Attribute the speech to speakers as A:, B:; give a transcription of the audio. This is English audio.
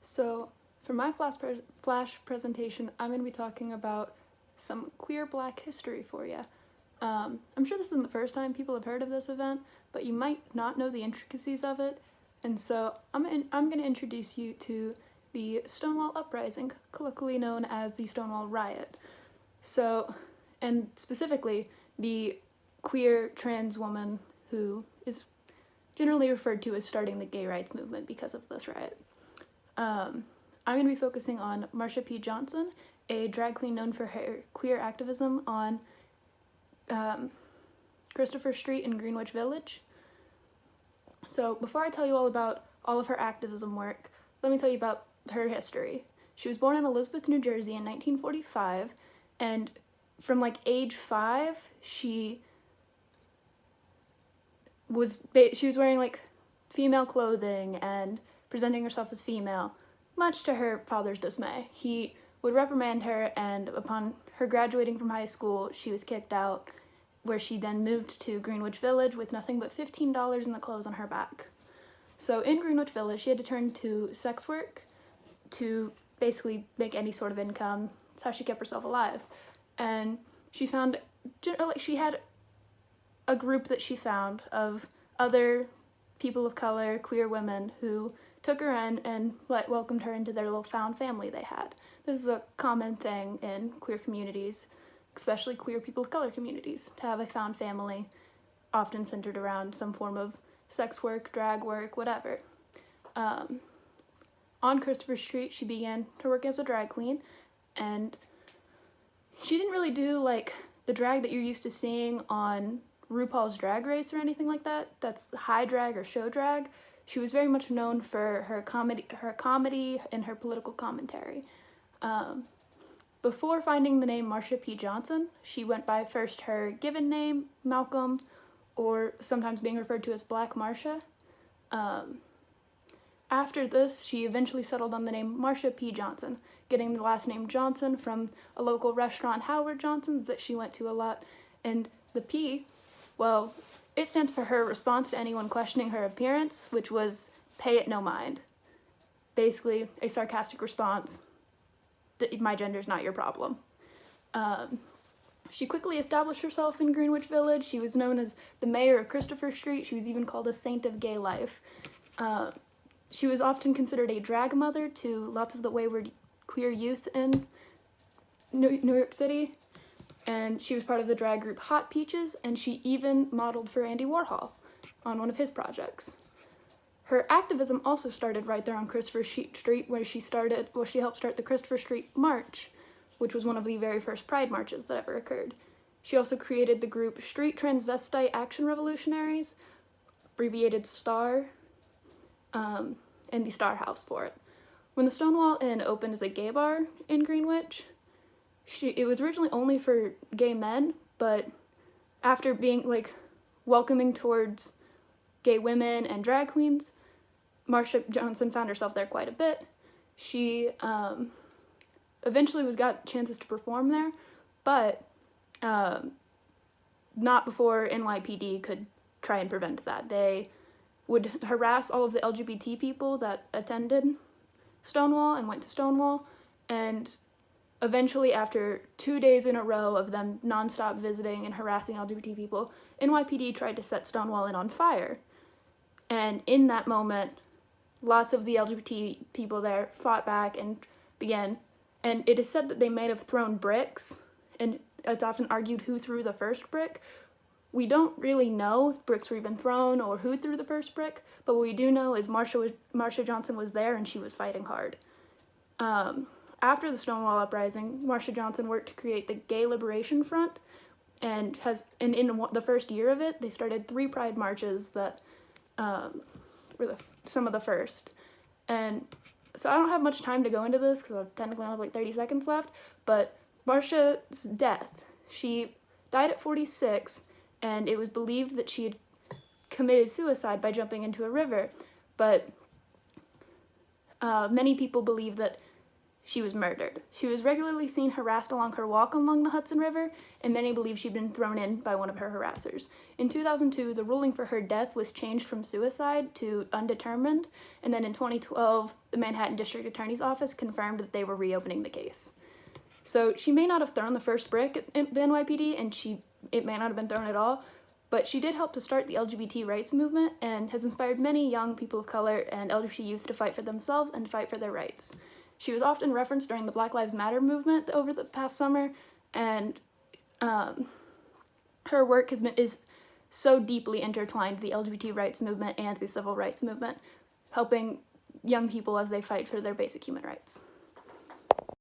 A: So, for my flash presentation, I'm going to be talking about some queer Black history for you. I'm sure this isn't the first time people have heard of this event, but you might not know the intricacies of it, and so I'm going to introduce you to the Stonewall Uprising, colloquially known as the Stonewall Riot. So, and specifically, the queer trans woman who is generally referred to as starting the gay rights movement because of this riot. I'm going to be focusing on Marsha P. Johnson, a drag queen known for her queer activism on Christopher Street in Greenwich Village. So before I tell you all about all of her activism work, let me tell you about her history. She was born in Elizabeth, New Jersey in 1945, and from like age 5, she was wearing like female clothing and presenting herself as female, much to her father's dismay. He would reprimand her, and upon her graduating from high school, she was kicked out, where she then moved to Greenwich Village with nothing but $15 in the clothes on her back. So in Greenwich Village, she had to turn to sex work to basically make any sort of income. That's how she kept herself alive. And she found, she had a group that she found of other people of color, queer women, who took her in and welcomed her into their little found family they had. This is a common thing in queer communities, especially queer people of color communities, to have a found family, often centered around some form of sex work, drag work, whatever. On Christopher Street, she began to work as a drag queen, and she didn't really do like the drag that you're used to seeing on RuPaul's Drag Race or anything like that. That's high drag or show drag. She was very much known for her comedy and her political commentary. Before finding the name Marsha P. Johnson, she went by first her given name, Malcolm, or sometimes being referred to as Black Marsha. After this, she eventually settled on the name Marsha P. Johnson, getting the last name Johnson from a local restaurant, Howard Johnson's, that she went to a lot. And the P, well, it stands for her response to anyone questioning her appearance, which was pay it no mind. Basically, a sarcastic response. My gender's not your problem. She quickly established herself in Greenwich Village. She was known as the mayor of Christopher Street. She was even called a saint of gay life. She was often considered a drag mother to lots of the wayward queer youth in New York City. And she was part of the drag group Hot Peaches, and she even modeled for Andy Warhol on one of his projects. Her activism also started right there on Christopher Street, where she helped start the Christopher Street March, which was one of the very first Pride marches that ever occurred. She also created the group Street Transvestite Action Revolutionaries, abbreviated STAR, and the Star House for it. When the Stonewall Inn opened as a gay bar in Greenwich, it was originally only for gay men, but after being welcoming towards gay women and drag queens, Marsha Johnson found herself there quite a bit. She eventually got chances to perform there, but not before NYPD could try and prevent that. They would harass all of the LGBT people that attended Stonewall and went to Stonewall, and eventually, after 2 days in a row of them nonstop visiting and harassing LGBT people, NYPD tried to set Stonewall Inn on fire. And in that moment, lots of the LGBT people there fought back and began, and it is said that they may have thrown bricks, and it's often argued who threw the first brick. We don't really know if bricks were even thrown or who threw the first brick, but what we do know is Marsha Johnson was there and she was fighting hard. After the Stonewall Uprising, Marsha Johnson worked to create the Gay Liberation Front, and in the first year of it, they started 3 Pride marches that were some of the first. And so I don't have much time to go into this because I technically only have 30 seconds left, but Marsha's death, she died at 46, and it was believed that she had committed suicide by jumping into a river, but many people believe that she was murdered. She was regularly seen harassed along her walk along the Hudson River, and many believe she'd been thrown in by one of her harassers. In 2002, the ruling for her death was changed from suicide to undetermined, and then in 2012, the Manhattan District Attorney's Office confirmed that they were reopening the case. So she may not have thrown the first brick at the NYPD, and it may not have been thrown at all, but she did help to start the LGBT rights movement and has inspired many young people of color and LGBT youth to fight for themselves and fight for their rights. She was often referenced during the Black Lives Matter movement over the past summer, and her work is so deeply intertwined, the LGBT rights movement and the civil rights movement, helping young people as they fight for their basic human rights.